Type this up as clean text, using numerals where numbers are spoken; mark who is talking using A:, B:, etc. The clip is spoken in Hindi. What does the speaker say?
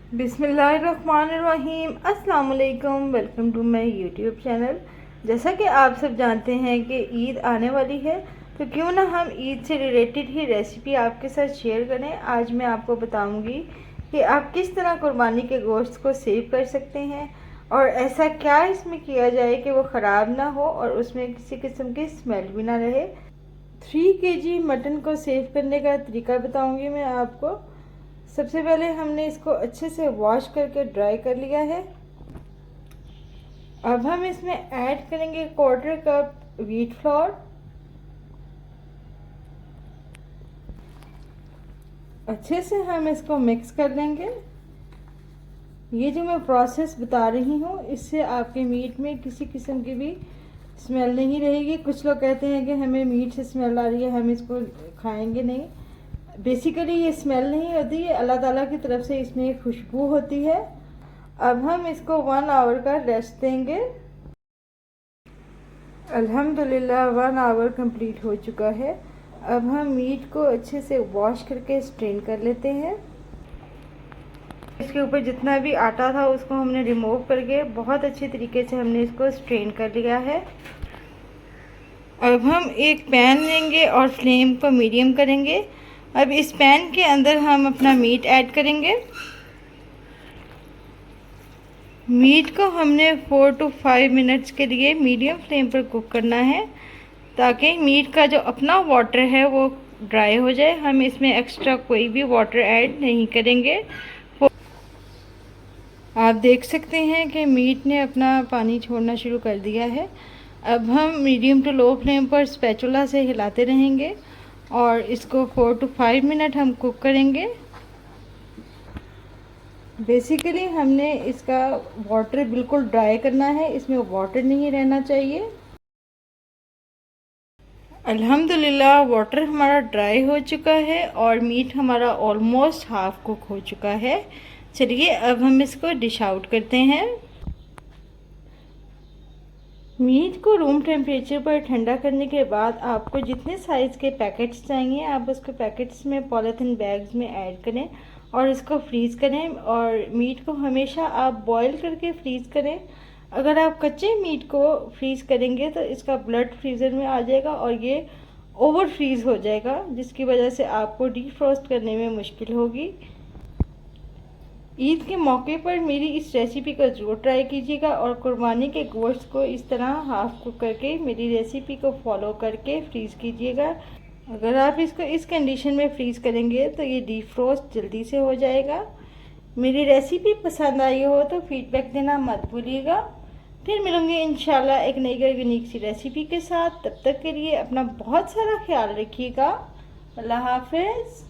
A: बिस्मिल्लाहिर्रहमानिर्रहीम। अस्सलाम वालेकुम। Welcome to my YouTube channel. जैसा कि आप सब जानते हैं कि ईद आने वाली है, तो क्यों ना हम ईद से रिलेटेड ही रेसिपी आपके साथ शेयर करें। आज मैं आपको बताऊंगी कि आप किस तरह कुर्बानी के गोश्त को सेव कर सकते हैं और ऐसा क्या इसमें किया जाए कि वो ख़राब ना हो और उसमें किसी किस्म की स्मेल भी ना रहे। 3 kg मटन को सेव करने का तरीका बताऊंगी मैं आपको। सबसे पहले हमने इसको अच्छे से वॉश करके ड्राई कर लिया है। अब हम इसमें ऐड करेंगे 1/4 कप व्हीट फ्लोर। अच्छे से हम इसको मिक्स कर लेंगे। ये जो मैं प्रोसेस बता रही हूँ, इससे आपके मीट में किसी किस्म की भी स्मेल नहीं रहेगी। कुछ लोग कहते हैं कि हमें मीट से स्मेल आ रही है, हम इसको खाएंगे नहीं। बेसिकली ये स्मेल नहीं होती, ये अल्लाह ताला की तरफ से इसमें एक खुशबू होती है। अब हम इसको 1 आवर का रेस्ट देंगे। अल्हम्दुलिल्लाह 1 आवर कंप्लीट हो चुका है। अब हम मीट को अच्छे से वॉश करके स्ट्रेन कर लेते हैं। इसके ऊपर जितना भी आटा था उसको हमने रिमूव करके बहुत अच्छे तरीके से हमने इसको स्ट्रेन कर लिया है। अब हम एक पैन लेंगे और फ्लेम को मीडियम करेंगे। अब इस पैन के अंदर हम अपना मीट ऐड करेंगे। मीट को हमने 4 to 5 मिनट्स के लिए मीडियम फ्लेम पर कुक करना है, ताकि मीट का जो अपना वाटर है वो ड्राई हो जाए। हम इसमें एक्स्ट्रा कोई भी वाटर ऐड नहीं करेंगे। आप देख सकते हैं कि मीट ने अपना पानी छोड़ना शुरू कर दिया है। अब हम मीडियम टू लो फ्लेम पर स्पैचुला से हिलाते रहेंगे और इसको 4 to 5 मिनट हम कुक करेंगे। बेसिकली हमने इसका वाटर बिल्कुल ड्राई करना है, इसमें वाटर नहीं रहना चाहिए। अल्हम्दुलिल्लाह वाटर हमारा ड्राई हो चुका है और मीट हमारा ऑलमोस्ट हाफ कुक हो चुका है। चलिए अब हम इसको डिश आउट करते हैं। मीट को रूम टेम्परेचर पर ठंडा करने के बाद आपको जितने साइज़ के पैकेट्स चाहिए आप उसको पैकेट्स में पॉलीथीन बैग्स में ऐड करें और इसको फ्रीज़ करें। और मीट को हमेशा आप बॉईल करके फ्रीज़ करें। अगर आप कच्चे मीट को फ्रीज़ करेंगे तो इसका ब्लड फ्रीज़र में आ जाएगा और ये ओवर फ्रीज़ हो जाएगा, जिसकी वजह से आपको डीफ्रॉस्ट करने में मुश्किल होगी। ईद के मौके पर मेरी इस रेसिपी को ज़रूर ट्राई कीजिएगा और कुर्बानी के गोश्त को इस तरह हाफ कुक करके मेरी रेसिपी को फॉलो करके फ्रीज़ कीजिएगा। अगर आप इसको इस कंडीशन में फ्रीज़ करेंगे तो ये डीफ्रोस्ट जल्दी से हो जाएगा। मेरी रेसिपी पसंद आई हो तो फीडबैक देना मत भूलिएगा। फिर मिलूँगी इंशाल्लाह एक नई यूनिक सी रेसिपी के साथ। तब तक के लिए अपना बहुत सारा ख्याल रखिएगा। अल्लाह हाफिज़।